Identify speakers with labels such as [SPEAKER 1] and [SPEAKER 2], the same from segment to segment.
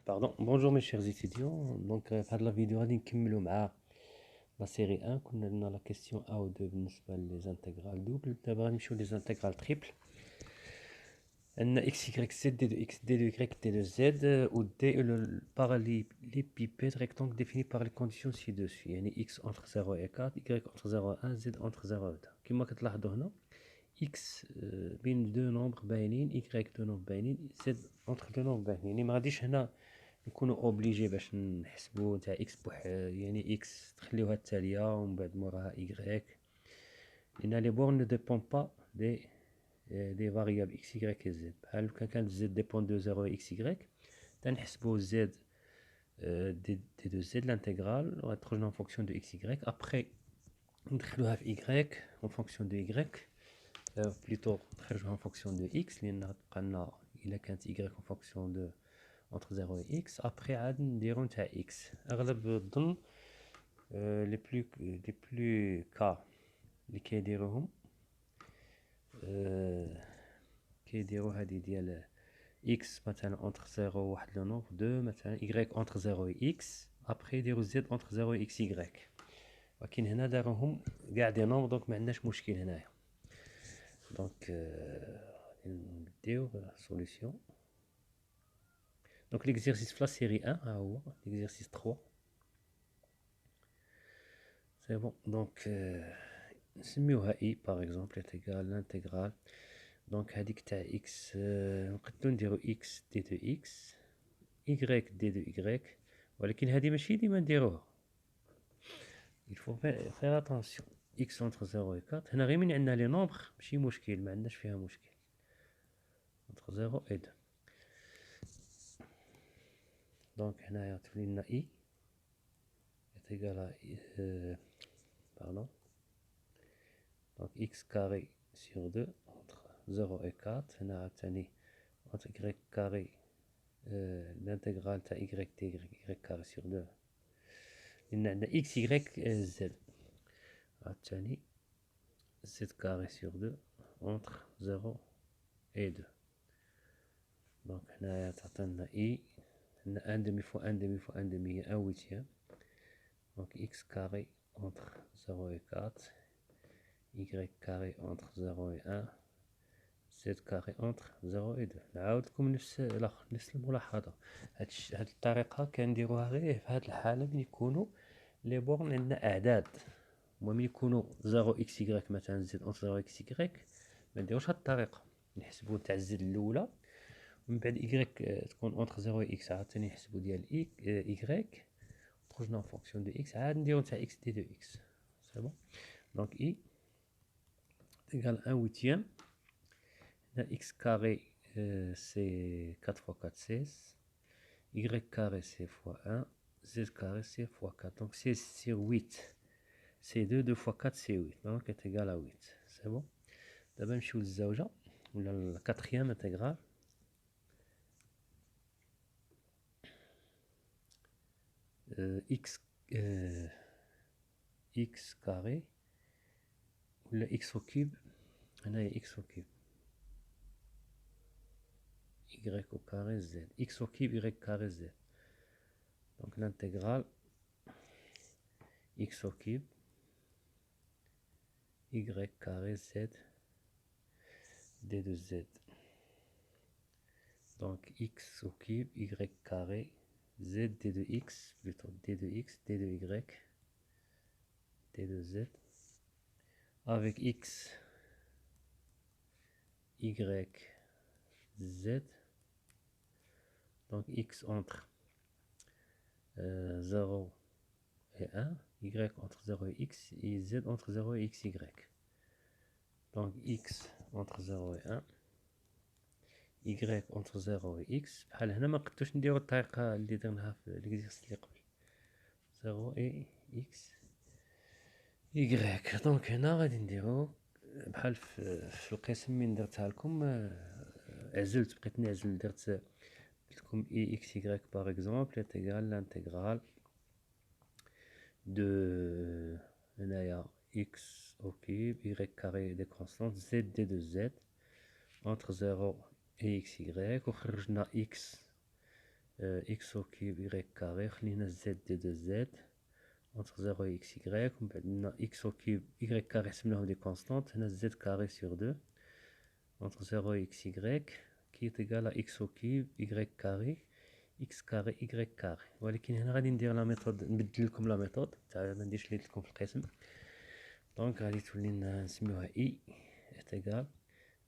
[SPEAKER 1] Pardon, bonjour mes chers étudiants. Donc, في la vidéo غادي نكملوا مع la série 1. كنا لنا la question A ou 2 بالنسبة les intégrales doubles. دابا غنمشيو les intégrales triples. عندنا x, y, z, d de x, d de y, d de z ou d est le parallélépipède rectangle défini par les conditions ci-dessus. يعني x entre 0 et 4, y entre 0 et 1, z entre 0 et 2. كما كتلاحظوا هنا x بين دو نومبر باينين، y دو نومبر باينين، z entre دو نومبر باينين. يعني ما غاديش هنا نكونوا اوبليجي باش نحسبوا تاع اكس يعني اكس تخليوها التاليه ومن بعد موراها ايكغيك، لان لي بورن نو ديبون با دي فاريابل اكس يغريك زد. بحال كان كانت زد ديبون دو 0 اكس يغريك تنحسبوا زد دي دو زد لانتيغرال غتخرج en fonction de x y. après ندخلوها في y en fonction de y plutôt نخرجوها en fonction de x لان غتبقى لنا الا كانت y en fonction de entre 0 et x. après عاد نديرو نتاع x. اغلب الظن لي بلو كا اللي كيديروهم كيديرو هادي ديال x مثلا entre 0 و واحد لو نومبر 2 مثلا y entre 0 et x après يديرو z entre 0 et x y. ولكن هنا داروهم كاع دي نومبر دونك ما عندناش مشكل هنايا. دونك نبداو سوليسيون. Donc l'exercice في la série 1 ها هو l'exercice 3. C'est bon. Donc نسميوها i par exemple est égal l'intégrale. Donc هذيك تاع x نقدروا نديرو x d de x y d de y، ولكن هذه ماشي ديما نديروها. il faut faire attention. x entre 0 et 4 هنا غير من عندنا لي نومبر ماشي مشكل، ما عندناش فيها مشكل entre 0 et 2. donc هنايا تولي لنا i est égal à pardon. donc x carré sur 2 entre 0 et 4 هنا عاوتاني entre y carré l'intégrale تاع y دي y carré sur 2 لأن عندنا x y z عاوتاني z carré sur 2 entre 0 et 2. donc هنايا تعطينا i عندنا 1 demi fois 1 demi fois 1 demi هي 1 huitième. donc x carré entre 0 et 4 y carré entre 0 et 1 z carré entre 0 et 2. نعاود لكم نفس الملاحظة. هاد الطريقة كنديروها غير في هاد الحالة من يكونوا لي بورن عندنا أعداد، ومن يكونوا 0 اكس y مثلا زد اونتر 0 اكس y ما نديروش هاد الطريقة، نحسبوا تاع الزد الأولى ومن بعد y تكون اونتر 0 اكس عاوتاني نحسبوا ديال y خرجنا en fonction de x عاد نديرو تاع x d de x. c'est bon. donc i égale 1 huitième. x carré c'est 4 fois 4 16, y carré c'est fois 1, z carré c'est fois 4. donc 16 sur 8 c'est 2, 2 fois 4 c'est 8, donc est égal à 8. c'est bon. d'abord نمشيو للزوجة ولا الكاتريام intégrale. x carré ولا x au cube. هنايا x au cube y au carré z, x au cube y carré z. donc l'intégrale x au cube y carré z d de z. donc x au cube y carré z d de x, plutôt d de x d de y d de z avec x y z. donc x entre 0 et 1, y entre 0 et x et z entre 0 et x y. donc x entre 0 et 1 y entre 0 et x. بحال هنا ما قدرتوش نديرو الطريقة اللي درناها في l'exercice اللي قبل 0 et x y. دونك هنا غادي نديرو بحال في القسم من درتها لكم عزلت بقيت نعزل درت قلت لكم اي اكس y par exemple est égal l'intégrale de هنايا x au cube y carré des constantes z d de z entre 0 et x y. وخرجنا x x au cube y carré خلينا z دي دو z entre 0 et x y ومن بعد عندنا x au cube y carré سميناهم دي كونستانت هنا z carré sur 2 entre 0 et x y qui est égal à x au cube y carré x carré y carré. ولكن هنا غادي ندير لا ميثود نبدل لكم لا ميثود تاع ما نديرش اللي قلت لكم في القسم. دونك غادي تولي لنا نسميوها اي ايتيغال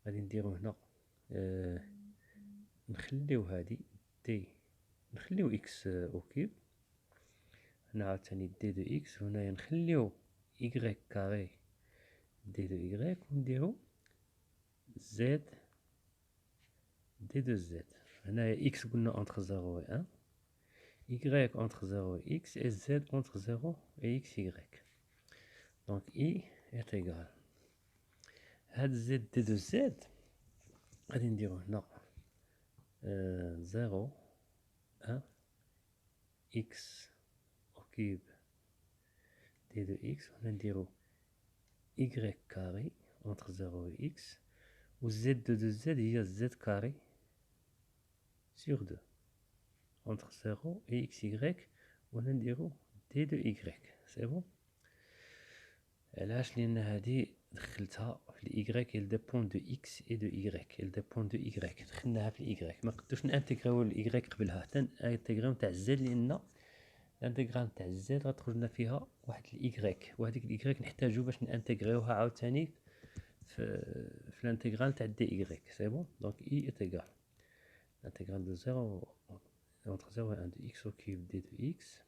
[SPEAKER 1] غادي نديرو هنا نخليو هادي دي نخليو اكس او كيوب هنا عاوتاني دي دو اكس وهنايا نخليو y كاري دي دو y ونديرو زد دي دو زد. هنايا x قلنا entre 0 و 1 y entre 0 et x et z entre 0 et x y. Donc i est égal هاد z دي دو z غادي نديرو هنا 0 1 x au cube d de x وهنا نديرو y carré entre 0 et x و z de z هي z carré sur 2 entre 0 et x y وهنا نديرو d de y. سي بون. علاش؟ لان هادي دخلتها في الاي il dépend de x et de y il dépend de y دخلناها في الاي ما قدرتوش نانتيغريو الاي قبلها حتى انتيغريو تاع زد لان الانتيغرال تاع زد غتخرج لنا فيها واحد الاي وهذيك الاي نحتاجو باش نانتيغريوها عاوتاني في الانتيغرال تاع دي اي. سي بون. دونك اي ايت ايغال الانتيغرال دو 0 entre 0 et 1 de x au cube d de x.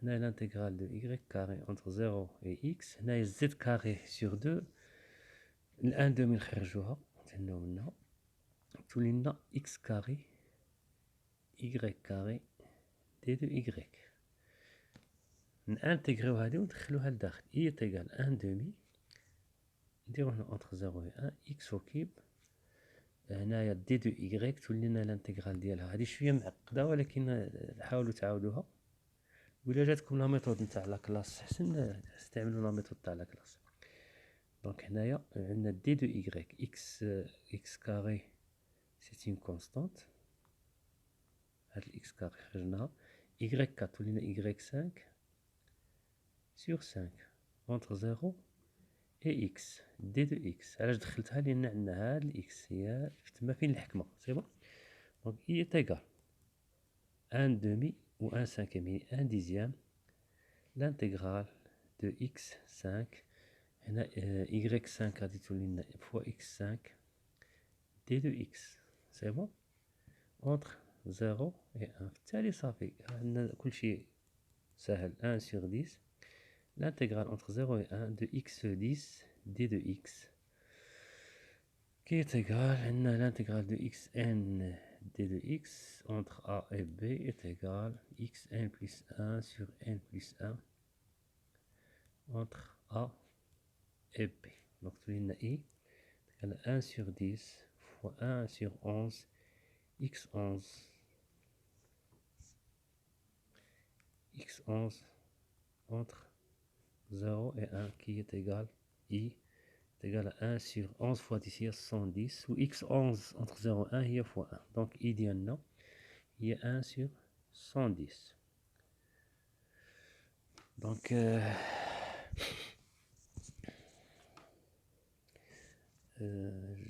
[SPEAKER 1] هنا l'intégrale de y carré entre 0 et x. هنا z carré sur 2 الان دومي نخرجوها نتهناو منها تولي لنا x carré y carré d de y. نانتيغريو هادي وندخلوها لداخل اي تيغال ان دومي نديرو هنا entre 0 و 1 x au cube هنايا دي دو y تولي لنا الانتيغرال ديالها. هادي شويه معقده ولكن حاولوا تعاودوها وإلا جاتكم لا ميثود نتاع لا كلاس حسن استعملوا لا ميثود تاع لا كلاس. دونك هنايا عندنا دي دو y x carré سي اون كونستانت هاد الاكس كاري خرجناها y تولي لنا y5 sur 5 entre 0 et x d de x. علاش دخلتها؟ لان عندنا هاد الاكس هي تما فين الحكمه. سي بون. دونك i est égal 1 demi ou 1 cinquième يعني 1 dixième l'intégrale de x5 هنا y5 غادي تولي لنا fois x5 d de x. سي بون. entre 0 et 1 بالتالي صافي عندنا كلشي سهل. 1 sur 10 l'intégrale entre 0 et 1 de x10 d de x qui est égal à l'intégrale de xn d de x entre a et b est égal xn plus 1 sur n plus 1 entre a et b. Donc tu as i égale 1 sur 10 fois 1 sur 11 x11 x11 entre 0 et 1 qui est égal i est égal à 1 sur 11 fois 10 هي 70 و x11 entre 0 et 1 هي fois 1 donc i ديالنا هي 1 sur 110. دونك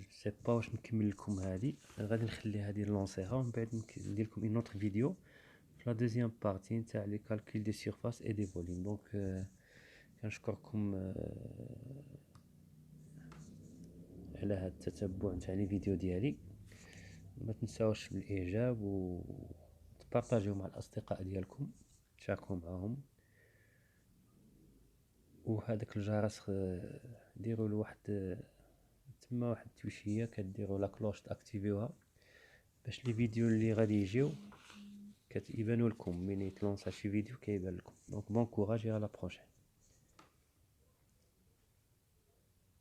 [SPEAKER 1] سي با واش نكمل لكم هذه غادي نخلي هذه نلونسيها ومن بعد ندير لكم اون اوتر فيديو في لا دوزيام بارتي نتاع لي كالكول دي سيرفاس اي دي فوليوم. دونك كنشكركم على هذا التتبع نتاع لي فيديو ديالي. ما تنساوش بالاعجاب و تبارطاجيو مع الاصدقاء ديالكم تشاركوا معاهم وهذاك الجرس ديروا له واحد تما واحد التوشيه كديروا لا كلوش تاكتيفيوها باش لي فيديو اللي غادي يجيو كيبانوا لكم ملي تلونسا شي فيديو كيبان لكم. دونك بون كوراج et à la prochaine.